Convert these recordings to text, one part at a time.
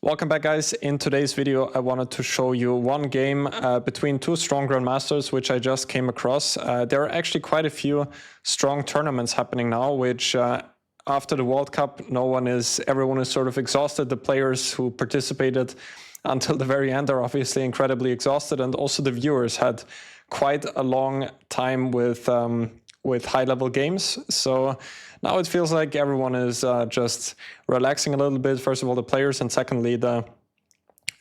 Welcome back, guys. In today's video, I wanted to show you one game between two strong grandmasters, which I just came across. There are actually quite a few strong tournaments happening now, which after the World Cup, everyone is sort of exhausted. The players who participated until the very end are obviously incredibly exhausted, and also the viewers had quite a long time with high-level games. So now it feels like everyone is just relaxing a little bit. First of all, the players, and secondly, the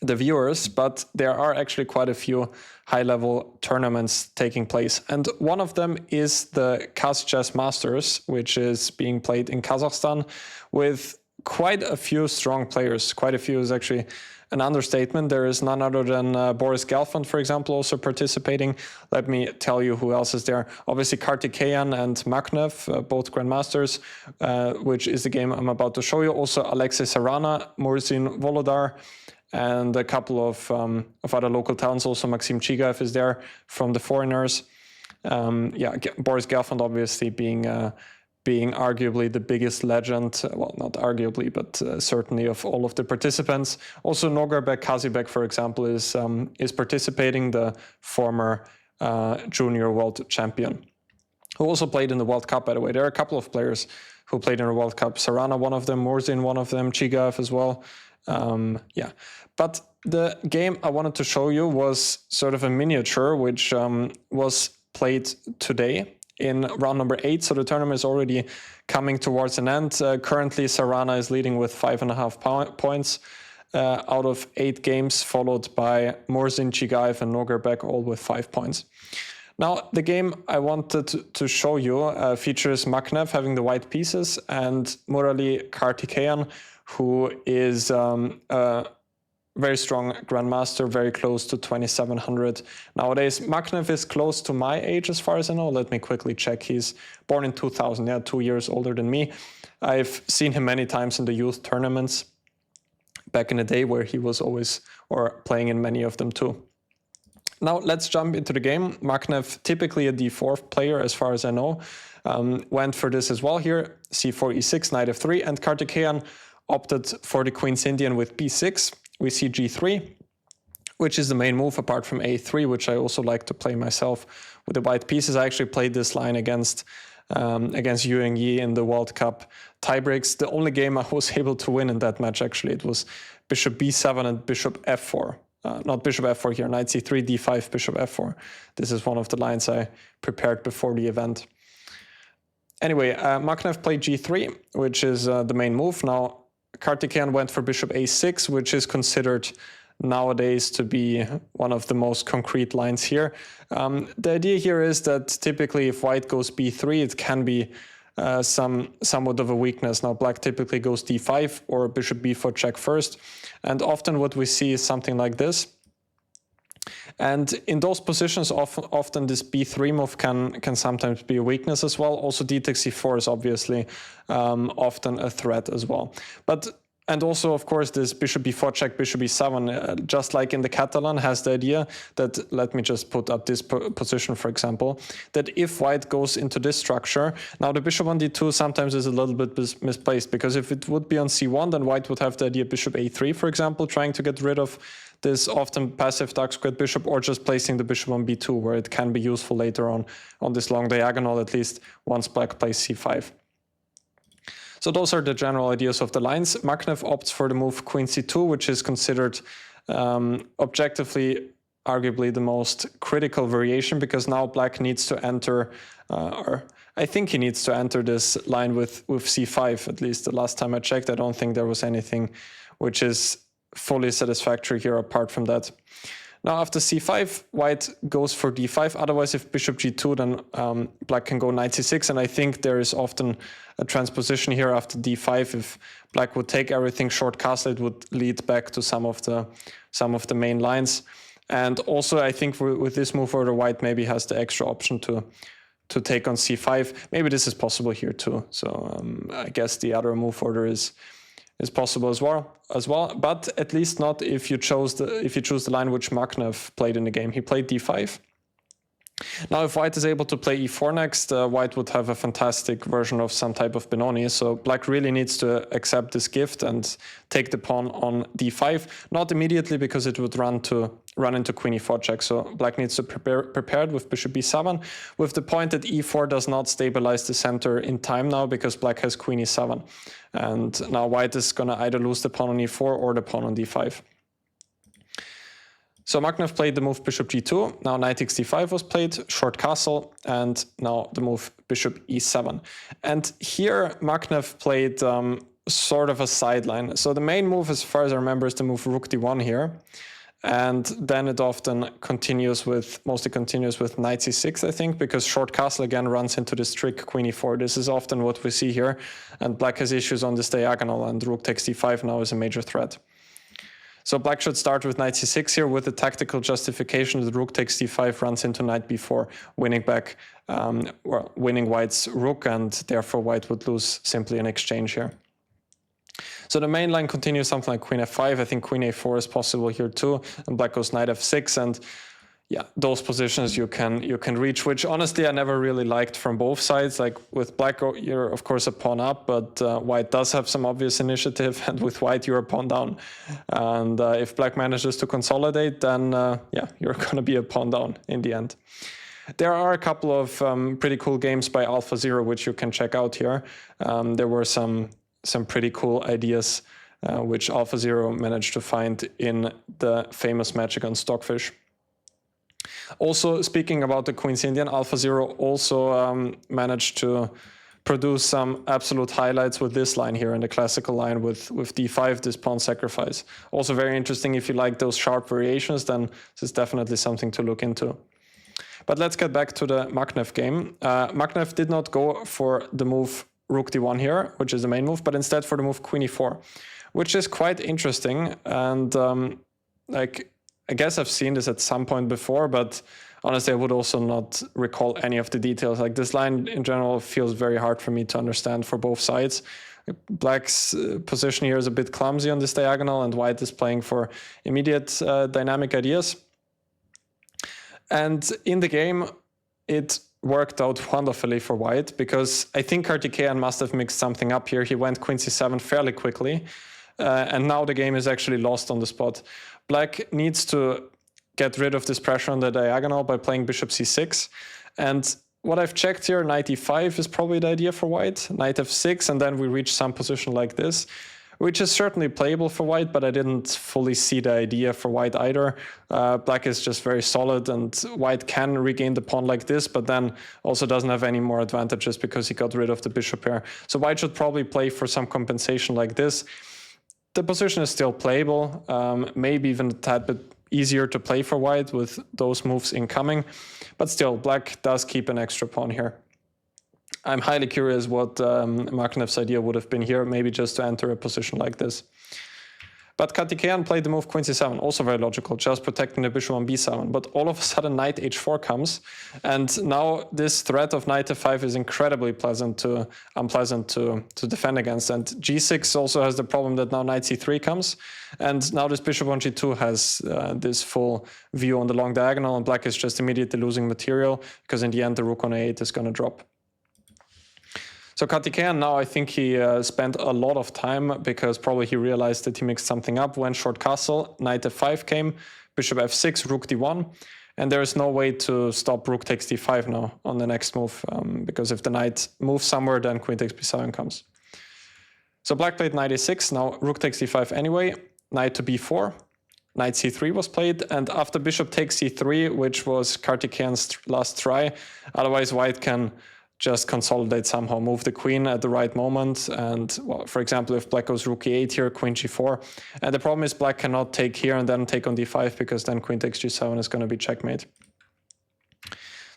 viewers. But there are actually quite a few high-level tournaments taking place. And one of them is the Kaz Chess Masters, which is being played in Kazakhstan with quite a few strong players. Quite a few is actually an understatement. There is none other than Boris Gelfand, for example, also participating. Let me tell you who else is there. Obviously, Karthikeyan and Makhnev, both grandmasters, which is the game I'm about to show you. Also, Alexei Sarana, Murzin Volodar, and a couple of other local talents. Also, Maxim Chigaev is there from the foreigners. Boris Gelfand, obviously, being arguably the biggest legend, well, not arguably, but certainly of all of the participants. Also, Nogurbek Kazibek, for example, is participating, the former junior world champion, who also played in the World Cup, by the way. There are a couple of players who played in the World Cup. Sarana, one of them, Murzin, one of them, Chigaev as well. But the game I wanted to show you was sort of a miniature, which was played today in round number 8, so the tournament is already coming towards an end. Currently, Sarana is leading with 5.5 points out of 8 games, followed by Murzin, Chigaev, and Nogurbek, all with 5 points. Now, the game I wanted to show you features Makhnev having the white pieces and Murali Karthikeyan, who is very strong grandmaster, very close to 2700 nowadays. Makhnev is close to my age, as far as I know. Let me quickly check. He's born in 2000, 2 years older than me. I've seen him many times in the youth tournaments back in the day, where he was always playing in many of them too. Now let's jump into the game. Makhnev, typically a d4 player, as far as I know, went for this as well here. c4, e6, knight f3, and Karthikeyan opted for the Queen's Indian with b6. We see g3, which is the main move, apart from a3, which I also like to play myself with the white pieces. I actually played this line against Yu Yingyi in the World Cup tiebreaks. The only game I was able to win in that match, actually, it was bishop b7 and bishop f4. Not bishop f4 here, knight c3, d5, bishop f4. This is one of the lines I prepared before the event. Anyway, Makhnev played g3, which is the main move. Now, Karthikeyan went for bishop a6, which is considered nowadays to be one of the most concrete lines here. The idea here is that typically if white goes b3, it can be somewhat of a weakness. Now, black typically goes d5 or bishop b4 check first. And often what we see is something like this. And in those positions, often this b3 move can sometimes be a weakness as well. Also, d takes c4 is obviously often a threat as well. And also, of course, this bishop b4 check, bishop b7, just like in the Catalan, has the idea that, let me just put up this position, for example, that if white goes into this structure, now the bishop on d2 sometimes is a little bit misplaced, because if it would be on c1, then white would have the idea bishop a3, for example, trying to get rid of this often passive dark squared bishop, or just placing the bishop on b2, where it can be useful later on this long diagonal, at least once black plays c5. So those are the general ideas of the lines. Makhnev opts for the move queen c2, which is considered objectively, arguably the most critical variation, because now black needs to enter, or I think he needs to enter this line with c5, at least the last time I checked. I don't think there was anything which is fully satisfactory here apart from that. Now, after c5, white goes for d5. Otherwise, if bishop g2, then black can go knight c6. And I think there is often a transposition here after d5. If black would take everything short castle, it would lead back to some of the main lines. And also, I think with this move order, white maybe has the extra option to take on c5. Maybe this is possible here too. So I guess the other move order is possible as well, but at least not if you choose the line which Makhnev played in the game. He played d5, Now, if white is able to play e4 next, white would have a fantastic version of some type of Benoni. So black really needs to accept this gift and take the pawn on d5. Not immediately, because it would run into queen e4 check. So black needs to prepare with bishop b7, with the point that e4 does not stabilize the center in time now, because black has queen e7. And now white is going to either lose the pawn on e4 or the pawn on d5. So Makhnev played the move bishop g2, now knight takes d5 was played, short castle, and now the move bishop e7. And here Makhnev played sort of a sideline. So the main move, as far as I remember, is the move rook d1 here. And then it often mostly continues with knight c6, I think, because short castle again runs into this trick queen e4. This is often what we see here, and black has issues on this diagonal, and rook takes d5 now is a major threat. So black should start with knight c6 here with the tactical justification that rook takes d5 runs into knight b4, winning white's rook, and therefore white would lose simply an exchange here. So the main line continues something like queen f5. I think queen a4 is possible here too, and black goes knight f6, and yeah, those positions you can reach, which honestly I never really liked from both sides. Like with black, you're of course a pawn up, but white does have some obvious initiative, and with white you're a pawn down. And if black manages to consolidate, then yeah, you're going to be a pawn down in the end. There are a couple of pretty cool games by AlphaZero which you can check out here. There were some pretty cool ideas which AlphaZero managed to find in the famous match against Stockfish. Also, speaking about the Queen's Indian, AlphaZero also managed to produce some absolute highlights with this line here, in the classical line with d5, this pawn sacrifice. Also very interesting. If you like those sharp variations, then this is definitely something to look into. But let's get back to the Makhnev game. Makhnev did not go for the move rook d1 here, which is the main move, but instead for the move queen e4, which is quite interesting. And like, I guess I've seen this at some point before, but honestly, I would also not recall any of the details. Like, this line in general feels very hard for me to understand for both sides. Black's position here is a bit clumsy on this diagonal, and white is playing for immediate dynamic ideas. And in the game, it worked out wonderfully for white, because I think Karthikeyan must have mixed something up here. He went queen c7 fairly quickly, and now the game is actually lost on the spot. Black needs to get rid of this pressure on the diagonal by playing bishop c6. And what I've checked here, knight e5 is probably the idea for white, knight f6, and then we reach some position like this, which is certainly playable for white, but I didn't fully see the idea for white either. Black is just very solid, and white can regain the pawn like this, but then also doesn't have any more advantages because he got rid of the bishop here. So white should probably play for some compensation like this. The position is still playable, maybe even a tad bit easier to play for white with those moves incoming, but still, black does keep an extra pawn here. I'm highly curious what Makhnev's idea would have been here, maybe just to enter a position like this. But Karthikeyan played the move queen c7, also very logical, just protecting the bishop on b7. But all of a sudden knight h4 comes, and now this threat of knight f5 is incredibly unpleasant to defend against. And g6 also has the problem that now knight c3 comes, and now this bishop on g2 has this full view on the long diagonal, and black is just immediately losing material, because in the end the rook on a8 is going to drop. So Karthikeyan now, I think he spent a lot of time, because probably he realized that he mixed something up, went short castle, knight f5 came, bishop f6, rook d1, and there is no way to stop rook takes d5 now on the next move, because if the knight moves somewhere, then queen takes b7 comes. So black played knight a6, now rook takes d5 anyway, knight to b4, knight c3 was played, and after bishop takes c3, which was Karthikeyan's last try, otherwise white can just consolidate somehow, move the queen at the right moment. And well, for example, if black goes rook e8 here, queen g4. And the problem is black cannot take here and then take on d5, because then queen takes g7 is going to be checkmate.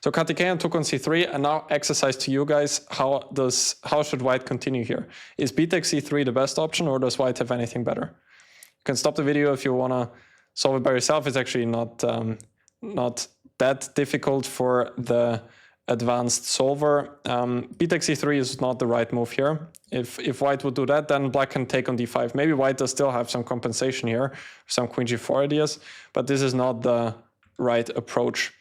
So Karthikeyan took on c3, and now exercise to you guys, how should white continue here? Is b takes c3 the best option, or does white have anything better? You can stop the video if you want to solve it by yourself. It's actually not that difficult for the advanced solver. B takes c3 is not the right move here. If white would do that, then black can take on d5. Maybe white does still have some compensation here, some queen g4 ideas, but this is not the right approach.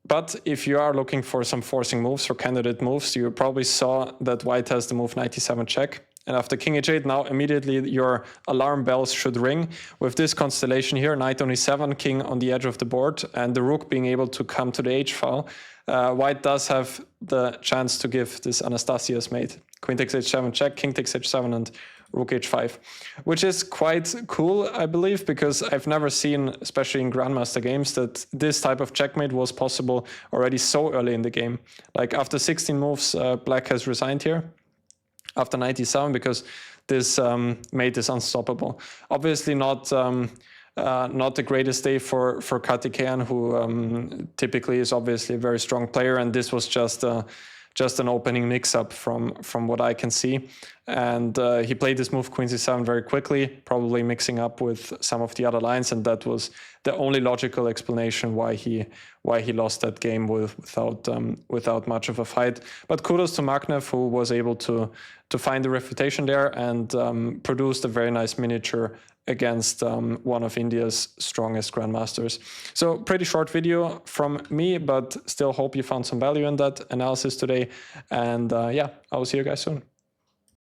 But if you are looking for some forcing moves or candidate moves, you probably saw that white has the move knight e7 check. And after king h8, now immediately your alarm bells should ring. With this constellation here, knight on e7, king on the edge of the board, and the rook being able to come to the h-file, white does have the chance to give this Anastasia's mate. Queen takes h7 check, king takes h7, and rook h5, which is quite cool, I believe, because I've never seen, especially in Grandmaster games, that this type of checkmate was possible already so early in the game. Like after 16 moves, black has resigned here after knight e7 because this mate is unstoppable. Obviously not the greatest day for Karthikeyan, who typically is obviously a very strong player, and this was just an opening mix-up from what I can see. And he played this move queen c7 very quickly, probably mixing up with some of the other lines, and that was the only logical explanation why he lost that game without much of a fight. But kudos to Makhnev, who was able to find the refutation there and produced a very nice miniature against one of India's strongest grandmasters. So pretty short video from me, but still hope you found some value in that analysis today. And yeah, I will see you guys soon.